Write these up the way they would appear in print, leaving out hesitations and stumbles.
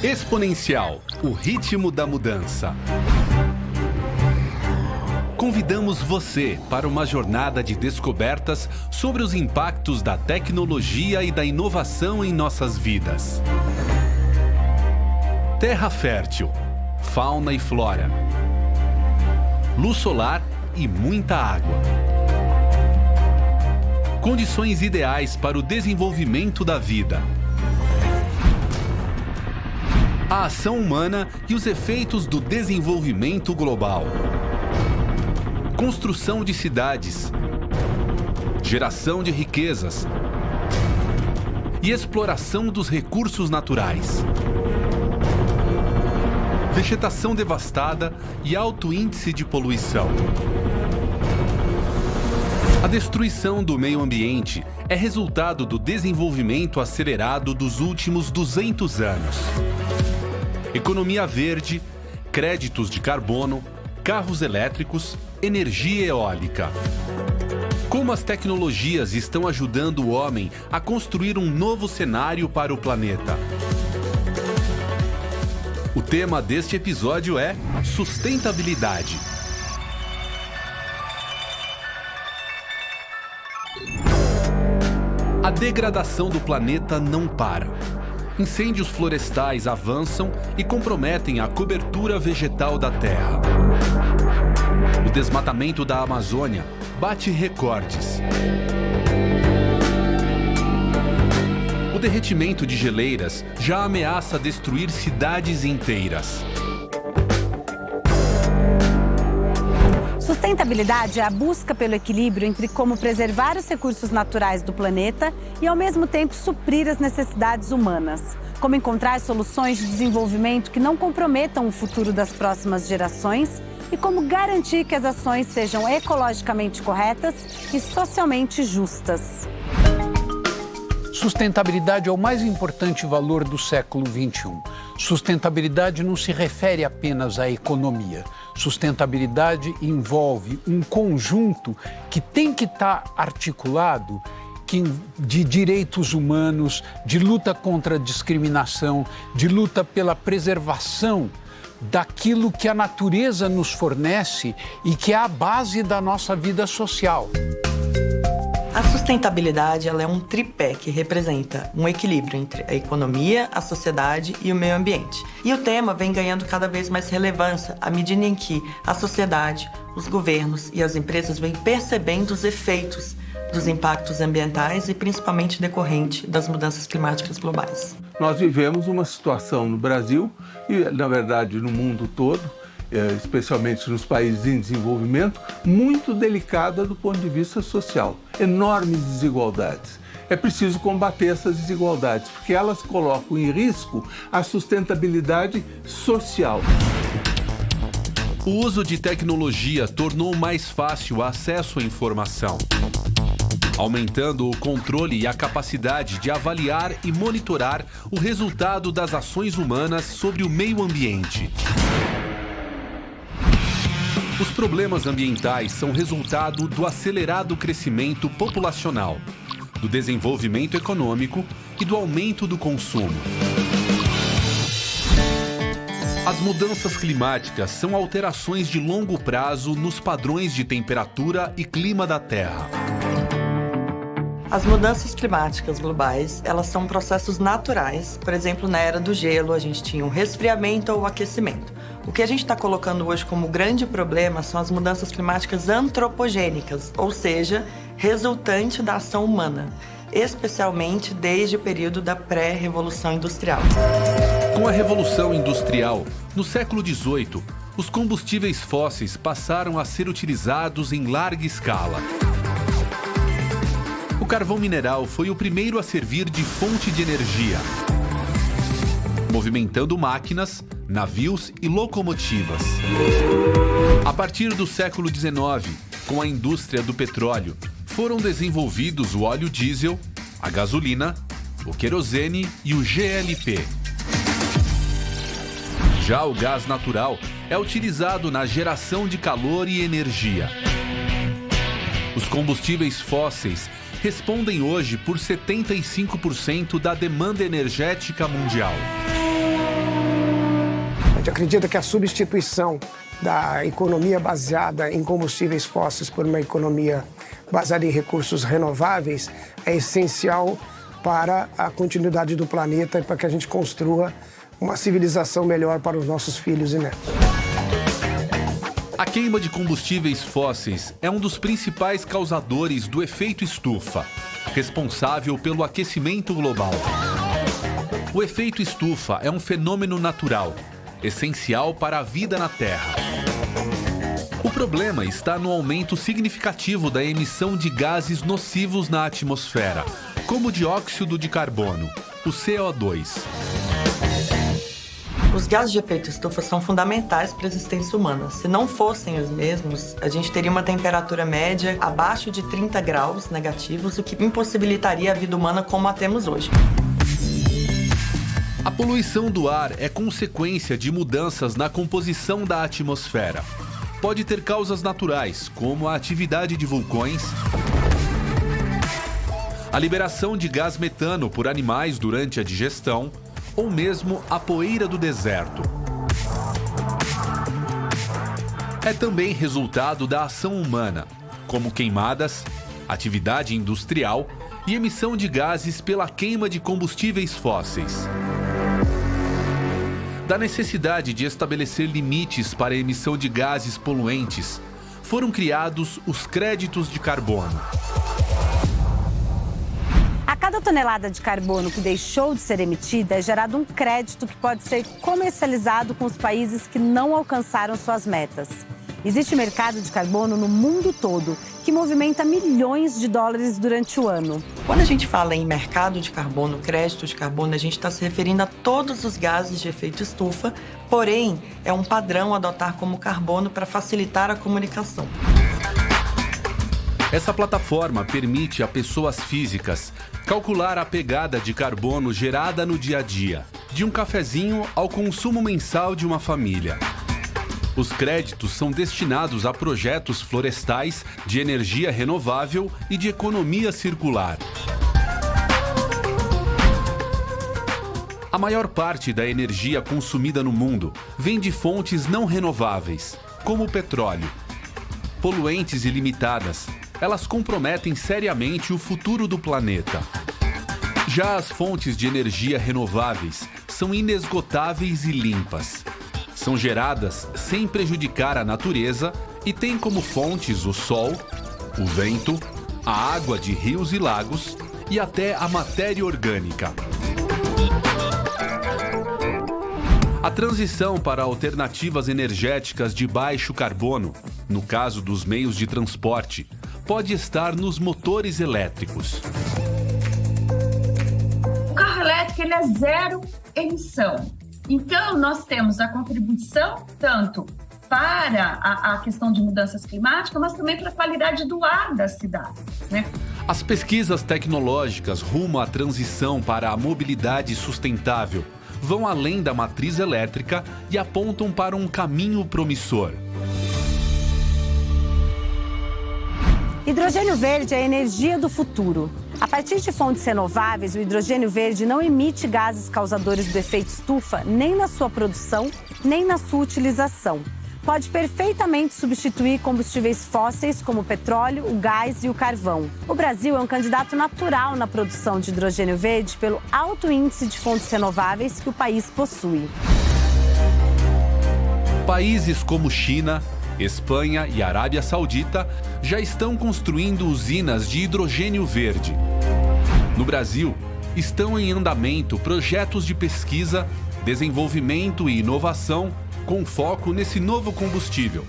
Exponencial, o ritmo da mudança. Convidamos você para uma jornada de descobertas sobre os impactos da tecnologia e da inovação em nossas vidas. Terra fértil, fauna e flora, luz solar e muita água. Condições ideais para o desenvolvimento da vida. A ação humana e os efeitos do desenvolvimento global. Construção de cidades, geração de riquezas e exploração dos recursos naturais. Vegetação devastada e alto índice de poluição. A destruição do meio ambiente é resultado do desenvolvimento acelerado dos últimos 200 anos. Economia verde, créditos de carbono, carros elétricos, energia eólica. Como as tecnologias estão ajudando o homem a construir um novo cenário para o planeta? O tema deste episódio é sustentabilidade. A degradação do planeta não para. Incêndios florestais avançam e comprometem a cobertura vegetal da Terra. O desmatamento da Amazônia bate recordes. O derretimento de geleiras já ameaça destruir cidades inteiras. Sustentabilidade é a busca pelo equilíbrio entre como preservar os recursos naturais do planeta e, ao mesmo tempo, suprir as necessidades humanas. Como encontrar soluções de desenvolvimento que não comprometam o futuro das próximas gerações e como garantir que as ações sejam ecologicamente corretas e socialmente justas. Sustentabilidade é o mais importante valor do século XXI. Sustentabilidade não se refere apenas à economia. Sustentabilidade envolve um conjunto que tem que estar articulado de direitos humanos, de luta contra a discriminação, de luta pela preservação daquilo que a natureza nos fornece e que é a base da nossa vida social. A sustentabilidade ela é um tripé que representa um equilíbrio entre a economia, a sociedade e o meio ambiente. E o tema vem ganhando cada vez mais relevância à medida em que a sociedade, os governos e as empresas vêm percebendo os efeitos dos impactos ambientais e principalmente decorrente das mudanças climáticas globais. Nós vivemos uma situação no Brasil e, na verdade, no mundo todo, especialmente nos países em desenvolvimento, muito delicada do ponto de vista social. Enormes desigualdades. É preciso combater essas desigualdades, porque elas colocam em risco a sustentabilidade social. O uso de tecnologia tornou mais fácil o acesso à informação, aumentando o controle e a capacidade de avaliar e monitorar o resultado das ações humanas sobre o meio ambiente. Os problemas ambientais são resultado do acelerado crescimento populacional, do desenvolvimento econômico e do aumento do consumo. As mudanças climáticas são alterações de longo prazo nos padrões de temperatura e clima da Terra. As mudanças climáticas globais, elas são processos naturais. Por exemplo, na era do gelo, a gente tinha um resfriamento ou aquecimento. O que a gente está colocando hoje como grande problema são as mudanças climáticas antropogênicas, ou seja, resultante da ação humana, especialmente desde o período da pré-revolução industrial. Com a Revolução Industrial, no século XVIII, os combustíveis fósseis passaram a ser utilizados em larga escala. O carvão mineral foi o primeiro a servir de fonte de energia, movimentando máquinas, navios e locomotivas. A partir do século XIX, com a indústria do petróleo, foram desenvolvidos o óleo diesel, a gasolina, o querosene e o GLP. Já o gás natural é utilizado na geração de calor e energia. Os combustíveis fósseis respondem hoje por 75% da demanda energética mundial. gente acredita que a substituição da economia baseada em combustíveis fósseis por uma economia baseada em recursos renováveis é essencial para a continuidade do planeta e para que a gente construa uma civilização melhor para os nossos filhos e netos. A queima de combustíveis fósseis é um dos principais causadores do efeito estufa, responsável pelo aquecimento global. O efeito estufa é um fenômeno natural, essencial para a vida na Terra. O problema está no aumento significativo da emissão de gases nocivos na atmosfera, como o dióxido de carbono, o CO2. Os gases de efeito estufa são fundamentais para a existência humana. Se não fossem os mesmos, a gente teria uma temperatura média abaixo de 30 graus negativos, o que impossibilitaria a vida humana como a temos hoje. A poluição do ar é consequência de mudanças na composição da atmosfera. Pode ter causas naturais, como a atividade de vulcões, a liberação de gás metano por animais durante a digestão, ou mesmo a poeira do deserto. É também resultado da ação humana, como queimadas, atividade industrial e emissão de gases pela queima de combustíveis fósseis. Da necessidade de estabelecer limites para a emissão de gases poluentes, foram criados os créditos de carbono. A cada tonelada de carbono que deixou de ser emitida é gerado um crédito que pode ser comercializado com os países que não alcançaram suas metas. Existe mercado de carbono no mundo todo, que movimenta milhões de dólares durante o ano. Quando a gente fala em mercado de carbono, crédito de carbono, a gente está se referindo a todos os gases de efeito estufa, porém, é um padrão adotar como carbono para facilitar a comunicação. Essa plataforma permite a pessoas físicas calcular a pegada de carbono gerada no dia a dia, de um cafezinho ao consumo mensal de uma família. Os créditos são destinados a projetos florestais, de energia renovável e de economia circular. A maior parte da energia consumida no mundo vem de fontes não renováveis, como o petróleo. Poluentes ilimitadas, elas comprometem seriamente o futuro do planeta. Já as fontes de energia renováveis são inesgotáveis e limpas. São geradas sem prejudicar a natureza e têm como fontes o sol, o vento, a água de rios e lagos e até a matéria orgânica. A transição para alternativas energéticas de baixo carbono, no caso dos meios de transporte, pode estar nos motores elétricos. O carro elétrico ele é zero emissão. Então, nós temos a contribuição tanto para a questão de mudanças climáticas, mas também para a qualidade do ar das cidades, né? As pesquisas tecnológicas rumo à transição para a mobilidade sustentável vão além da matriz elétrica e apontam para um caminho promissor. Hidrogênio verde é a energia do futuro. A partir de fontes renováveis, o hidrogênio verde não emite gases causadores do efeito estufa nem na sua produção, nem na sua utilização. Pode perfeitamente substituir combustíveis fósseis como o petróleo, o gás e o carvão. O Brasil é um candidato natural na produção de hidrogênio verde pelo alto índice de fontes renováveis que o país possui. Países como China, Espanha e Arábia Saudita já estão construindo usinas de hidrogênio verde. No Brasil, estão em andamento projetos de pesquisa, desenvolvimento e inovação com foco nesse novo combustível.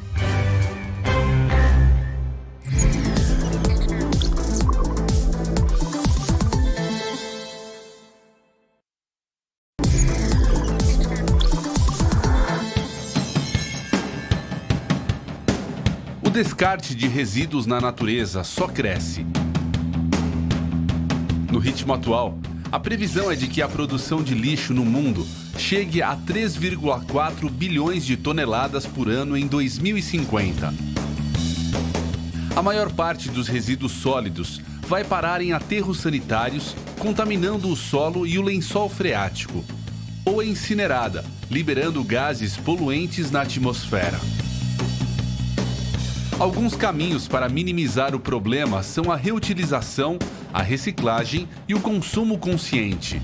O descarte de resíduos na natureza só cresce. No ritmo atual, a previsão é de que a produção de lixo no mundo chegue a 3,4 bilhões de toneladas por ano em 2050. A maior parte dos resíduos sólidos vai parar em aterros sanitários, contaminando o solo e o lençol freático. ou é incinerada, liberando gases poluentes na atmosfera. Alguns caminhos para minimizar o problema são a reutilização, a reciclagem e o consumo consciente.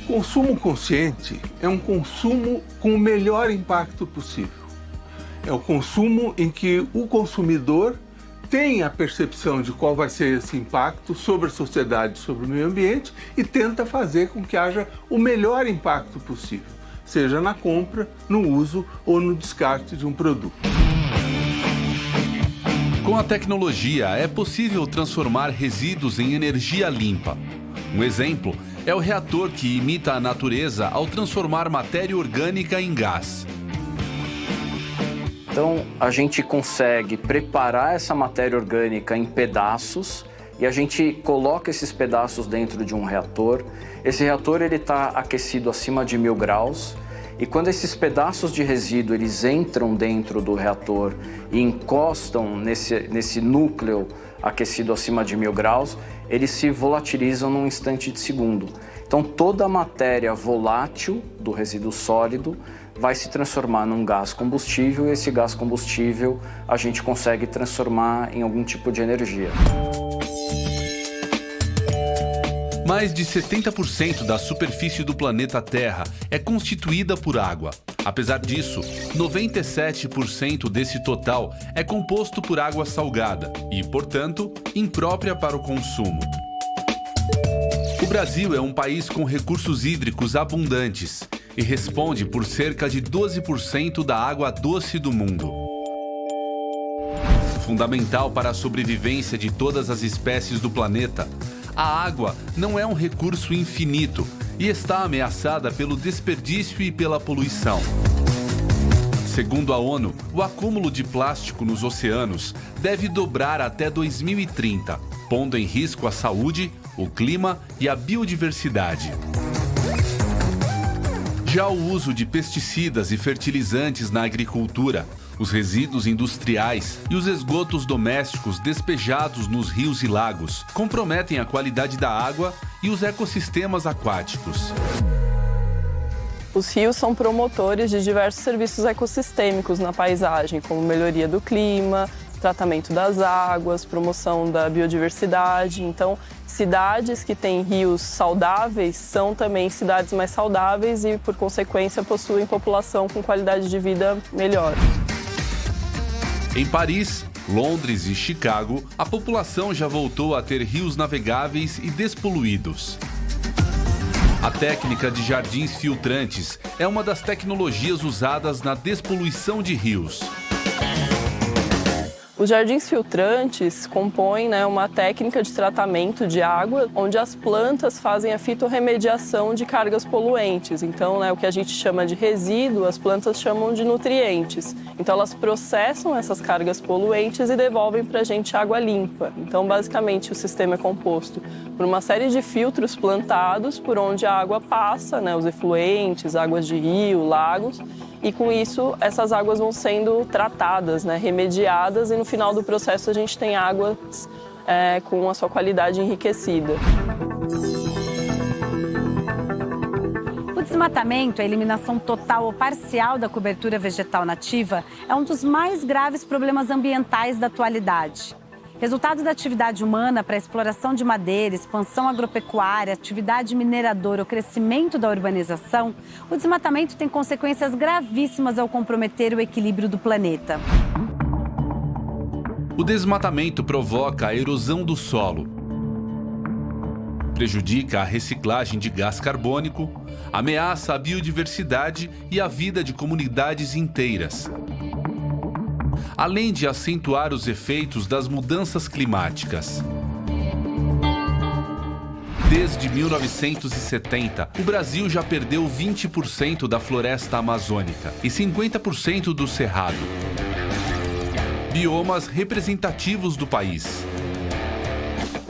Consumo consciente é um consumo com o melhor impacto possível. É o consumo em que o consumidor tem a percepção de qual vai ser esse impacto sobre a sociedade, sobre o meio ambiente e tenta fazer com que haja o melhor impacto possível, seja na compra, no uso ou no descarte de um produto. Com a tecnologia, é possível transformar resíduos em energia limpa. Um exemplo é o reator que imita a natureza ao transformar matéria orgânica em gás. Então, a gente consegue preparar essa matéria orgânica em pedaços e a gente coloca esses pedaços dentro de um reator. Esse reator está aquecido acima de 1000 graus e quando esses pedaços de resíduo eles entram dentro do reator e encostam nesse núcleo aquecido acima de 1000 graus, eles se volatilizam num instante de segundo. Então, toda a matéria volátil do resíduo sólido vai se transformar num gás combustível e esse gás combustível a gente consegue transformar em algum tipo de energia. Mais de 70% da superfície do planeta Terra é constituída por água. Apesar disso, 97% desse total é composto por água salgada e, portanto, imprópria para o consumo. O Brasil é um país com recursos hídricos abundantes e responde por cerca de 12% da água doce do mundo. Fundamental para a sobrevivência de todas as espécies do planeta, a água não é um recurso infinito e está ameaçada pelo desperdício e pela poluição. Segundo a ONU, o acúmulo de plástico nos oceanos deve dobrar até 2030, pondo em risco a saúde, o clima e a biodiversidade. Já o uso de pesticidas e fertilizantes na agricultura, os resíduos industriais e os esgotos domésticos despejados nos rios e lagos comprometem a qualidade da água e os ecossistemas aquáticos. Os rios são promotores de diversos serviços ecossistêmicos na paisagem, como melhoria do clima, tratamento das águas, promoção da biodiversidade. Então, cidades que têm rios saudáveis são também cidades mais saudáveis e, por consequência, possuem população com qualidade de vida melhor. Em Paris, Londres e Chicago, a população já voltou a ter rios navegáveis e despoluídos. A técnica de jardins filtrantes é uma das tecnologias usadas na despoluição de rios. Os jardins filtrantes compõem uma técnica de tratamento de água, onde as plantas fazem a fitorremediação de cargas poluentes. Então, o que a gente chama de resíduo, as plantas chamam de nutrientes. Então, elas processam essas cargas poluentes e devolvem para a gente água limpa. Então, basicamente, o sistema é composto por uma série de filtros plantados por onde a água passa, os efluentes, águas de rio, lagos. E com isso, essas águas vão sendo tratadas, remediadas, e no final do processo a gente tem águas com a sua qualidade enriquecida. O desmatamento, a eliminação total ou parcial da cobertura vegetal nativa, é um dos mais graves problemas ambientais da atualidade. Resultado da atividade humana para a exploração de madeira, expansão agropecuária, atividade mineradora ou crescimento da urbanização, o desmatamento tem consequências gravíssimas ao comprometer o equilíbrio do planeta. O desmatamento provoca a erosão do solo, prejudica a reciclagem de gás carbônico, ameaça a biodiversidade e a vida de comunidades inteiras, além de acentuar os efeitos das mudanças climáticas. Desde 1970, o Brasil já perdeu 20% da floresta amazônica e 50% do cerrado. Biomas representativos do país.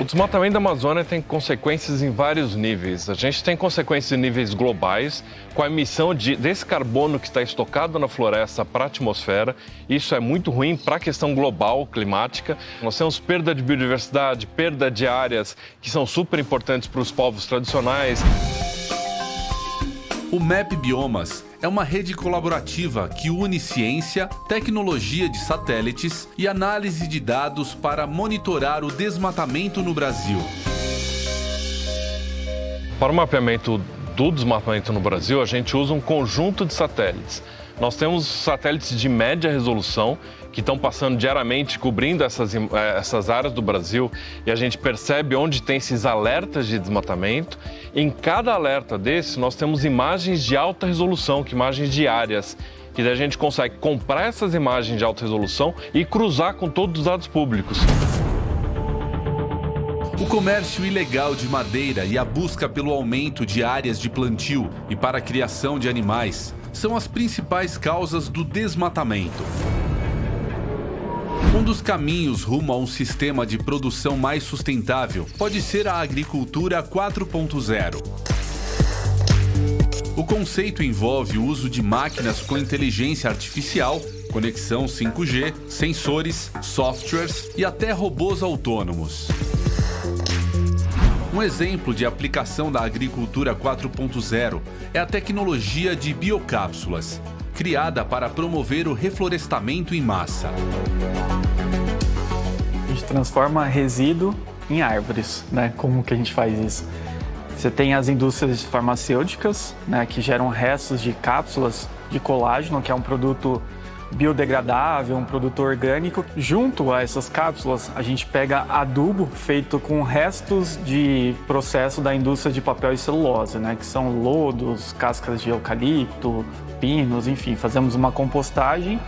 O desmatamento da Amazônia tem consequências em vários níveis. A gente tem consequências em níveis globais, com a emissão desse carbono que está estocado na floresta para a atmosfera. Isso é muito ruim para a questão global, climática. Nós temos perda de biodiversidade, perda de áreas que são super importantes para os povos tradicionais. O MAP Biomas é uma rede colaborativa que une ciência, tecnologia de satélites e análise de dados para monitorar o desmatamento no Brasil. Para o mapeamento do desmatamento no Brasil, a gente usa um conjunto de satélites. Nós temos satélites de média resolução que estão passando diariamente, cobrindo essas áreas do Brasil, e a gente percebe onde tem esses alertas de desmatamento. Em cada alerta desse, nós temos imagens de alta resolução, imagens diárias, que daí a gente consegue comprar essas imagens de alta resolução e cruzar com todos os dados públicos. O comércio ilegal de madeira e a busca pelo aumento de áreas de plantio e para a criação de animais são as principais causas do desmatamento. Um dos caminhos rumo a um sistema de produção mais sustentável pode ser a agricultura 4.0. O conceito envolve o uso de máquinas com inteligência artificial, conexão 5G, sensores, softwares e até robôs autônomos. Um exemplo de aplicação da agricultura 4.0 é a tecnologia de biocápsulas, criada para promover o reflorestamento em massa. A gente transforma resíduo em árvores, né? Como que a gente faz isso? Você tem as indústrias farmacêuticas, né, que geram restos de cápsulas de colágeno, que é um produto biodegradável, um produto orgânico. Junto a essas cápsulas, a gente pega adubo feito com restos de processo da indústria de papel e celulose, né, que são lodos, cascas de eucalipto, pinos, enfim, fazemos uma compostagem,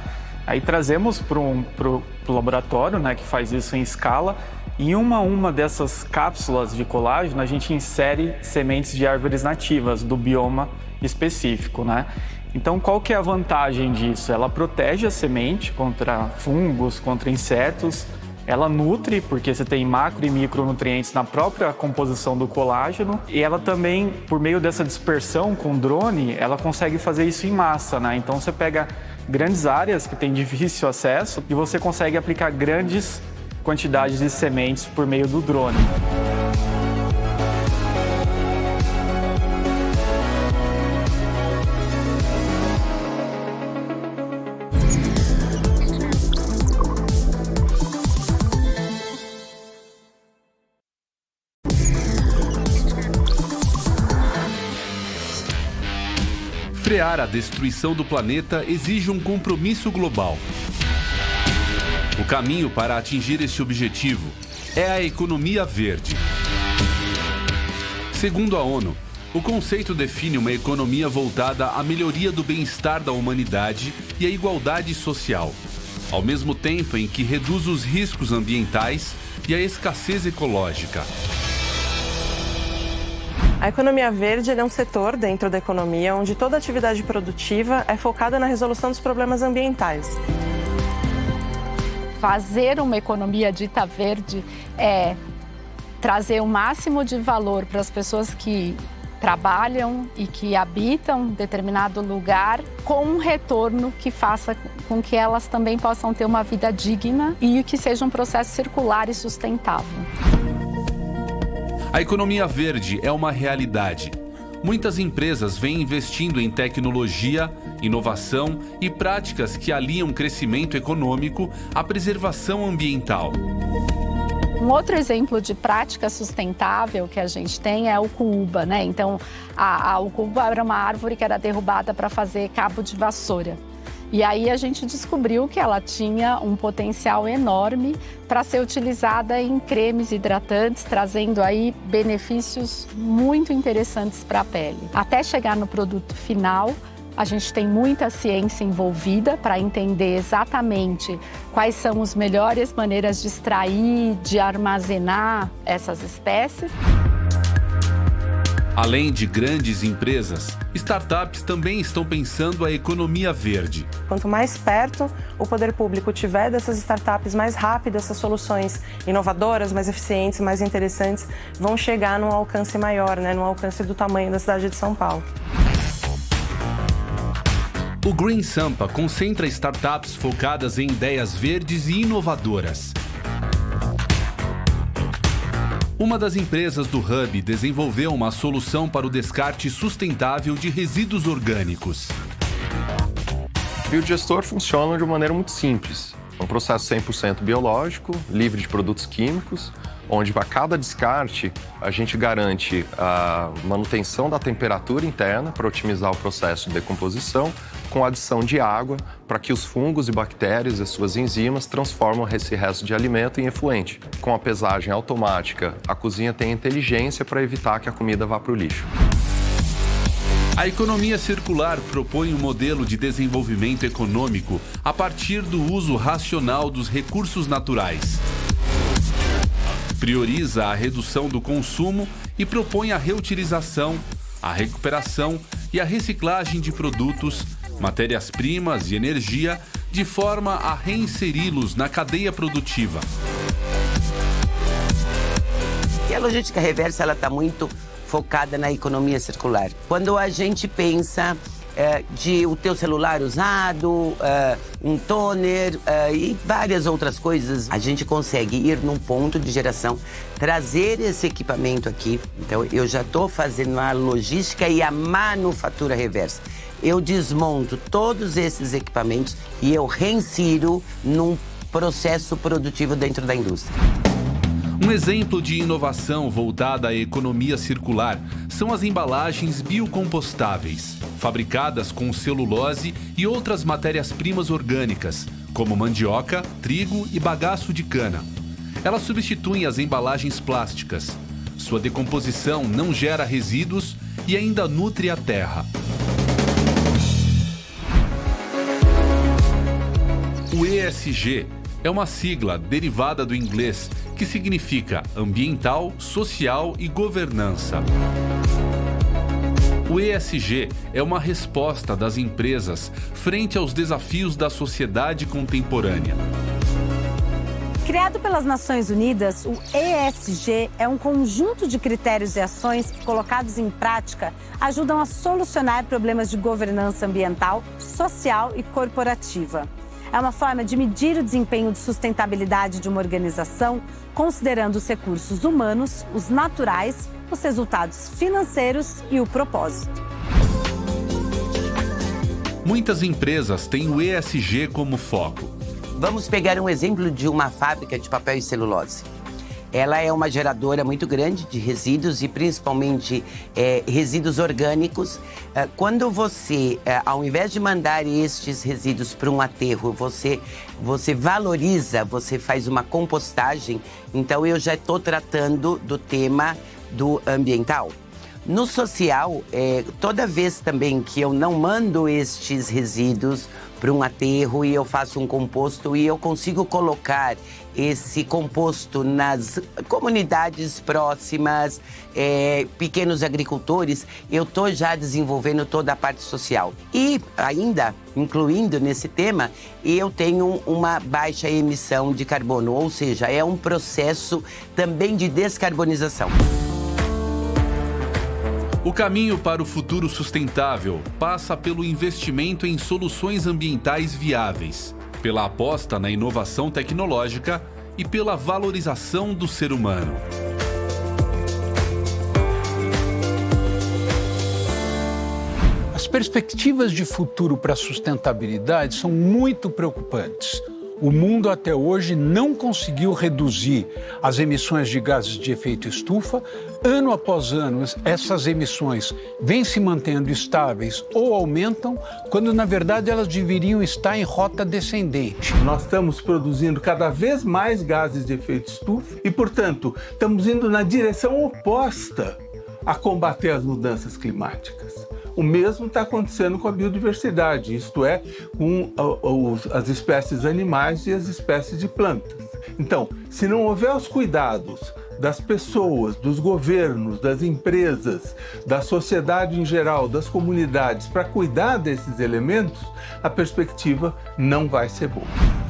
aí trazemos para o laboratório, né, que faz isso em escala. Em uma dessas cápsulas de colágeno, a gente insere sementes de árvores nativas do bioma específico, né? Então, qual que é a vantagem disso? Ela protege a semente contra fungos, contra insetos, ela nutre, porque você tem macro e micronutrientes na própria composição do colágeno, e ela também, por meio dessa dispersão com drone, ela consegue fazer isso em massa, né? Então, você pega grandes áreas que têm difícil acesso e você consegue aplicar grandes quantidades de sementes por meio do drone. Frear a destruição do planeta exige um compromisso global. O caminho para atingir este objetivo é a economia verde. Segundo a ONU, o conceito define uma economia voltada à melhoria do bem-estar da humanidade e à igualdade social, ao mesmo tempo em que reduz os riscos ambientais e a escassez ecológica. A economia verde é um setor dentro da economia onde toda atividade produtiva é focada na resolução dos problemas ambientais. Fazer uma economia dita verde é trazer o máximo de valor para as pessoas que trabalham e que habitam determinado lugar, com um retorno que faça com que elas também possam ter uma vida digna e que seja um processo circular e sustentável. A economia verde é uma realidade. Muitas empresas vêm investindo em tecnologia, inovação e práticas que aliam crescimento econômico à preservação ambiental. Um outro exemplo de prática sustentável que a gente tem é a ucuúba, né? Então, a ucuúba era uma árvore que era derrubada para fazer cabo de vassoura. E aí a gente descobriu que ela tinha um potencial enorme para ser utilizada em cremes hidratantes, trazendo aí benefícios muito interessantes para a pele. Até chegar no produto final, a gente tem muita ciência envolvida para entender exatamente quais são as melhores maneiras de extrair, de armazenar essas espécies. Além de grandes empresas, startups também estão pensando a economia verde. Quanto mais perto o poder público tiver dessas startups, mais rápido essas soluções inovadoras, mais eficientes, mais interessantes, vão chegar num alcance maior, num alcance do tamanho da cidade de São Paulo. O Green Sampa concentra startups focadas em ideias verdes e inovadoras. Uma das empresas do Hub desenvolveu uma solução para o descarte sustentável de resíduos orgânicos. O biodigestor funciona de uma maneira muito simples. É um processo 100% biológico, livre de produtos químicos, onde a cada descarte a gente garante a manutenção da temperatura interna para otimizar o processo de decomposição, com adição de água para que os fungos e bactérias e suas enzimas transformam esse resto de alimento em efluente. Com a pesagem automática, a cozinha tem inteligência para evitar que a comida vá para o lixo. A economia circular propõe um modelo de desenvolvimento econômico a partir do uso racional dos recursos naturais. Prioriza a redução do consumo e propõe a reutilização, a recuperação e a reciclagem de produtos, matérias-primas e energia, de forma a reinseri-los na cadeia produtiva. E a logística reversa está muito focada na economia circular. Quando a gente pensa de o teu celular usado, um toner e várias outras coisas, a gente consegue ir num ponto de geração, trazer esse equipamento aqui. Então, eu já estou fazendo a logística e a manufatura reversa. Eu desmonto todos esses equipamentos e eu reinsiro num processo produtivo dentro da indústria. Um exemplo de inovação voltada à economia circular são as embalagens biocompostáveis, fabricadas com celulose e outras matérias-primas orgânicas, como mandioca, trigo e bagaço de cana. Elas substituem as embalagens plásticas. Sua decomposição não gera resíduos e ainda nutre a terra. O ESG é uma sigla derivada do inglês que significa ambiental, social e governança. O ESG é uma resposta das empresas frente aos desafios da sociedade contemporânea. Criado pelas Nações Unidas, o ESG é um conjunto de critérios e ações que, colocados em prática, ajudam a solucionar problemas de governança ambiental, social e corporativa. É uma forma de medir o desempenho de sustentabilidade de uma organização, considerando os recursos humanos, os naturais, os resultados financeiros e o propósito. Muitas empresas têm o ESG como foco. Vamos pegar um exemplo de uma fábrica de papel e celulose. Ela é uma geradora muito grande de resíduos e principalmente resíduos orgânicos. Quando você, ao invés de mandar estes resíduos para um aterro, você valoriza, você faz uma compostagem. Então eu já estou tratando do tema do ambiental. No social, toda vez também que eu não mando estes resíduos para um aterro e eu faço um composto e eu consigo colocar esse composto nas comunidades próximas, pequenos agricultores, eu estou já desenvolvendo toda a parte social. E ainda, incluindo nesse tema, eu tenho uma baixa emissão de carbono, ou seja, é um processo também de descarbonização. O caminho para o futuro sustentável passa pelo investimento em soluções ambientais viáveis, pela aposta na inovação tecnológica e pela valorização do ser humano. As perspectivas de futuro para a sustentabilidade são muito preocupantes. O mundo até hoje não conseguiu reduzir as emissões de gases de efeito estufa. Ano após ano, essas emissões vêm se mantendo estáveis ou aumentam, quando na verdade elas deveriam estar em rota descendente. Nós estamos produzindo cada vez mais gases de efeito estufa e, portanto, estamos indo na direção oposta a combater as mudanças climáticas. O mesmo está acontecendo com a biodiversidade, isto é, com as espécies animais e as espécies de plantas. Então, se não houver os cuidados das pessoas, dos governos, das empresas, da sociedade em geral, das comunidades, para cuidar desses elementos, a perspectiva não vai ser boa.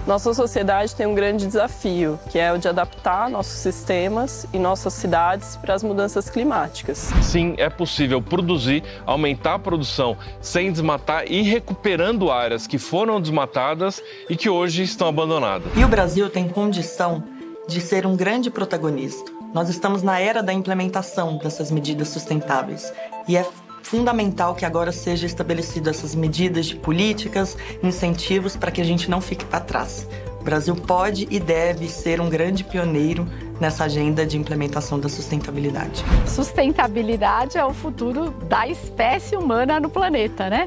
Nossa sociedade tem um grande desafio, que é o de adaptar nossos sistemas e nossas cidades para as mudanças climáticas. Sim, é possível produzir, aumentar a produção sem desmatar e recuperando áreas que foram desmatadas e que hoje estão abandonadas. E o Brasil tem condição de ser um grande protagonista. Nós estamos na era da implementação dessas medidas sustentáveis e é fundamental que agora seja estabelecido essas medidas de políticas, incentivos para que a gente não fique para trás. O Brasil pode e deve ser um grande pioneiro nessa agenda de implementação da sustentabilidade. Sustentabilidade é o futuro da espécie humana no planeta, né?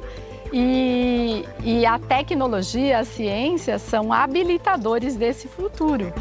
E a tecnologia, a ciência são habilitadores desse futuro.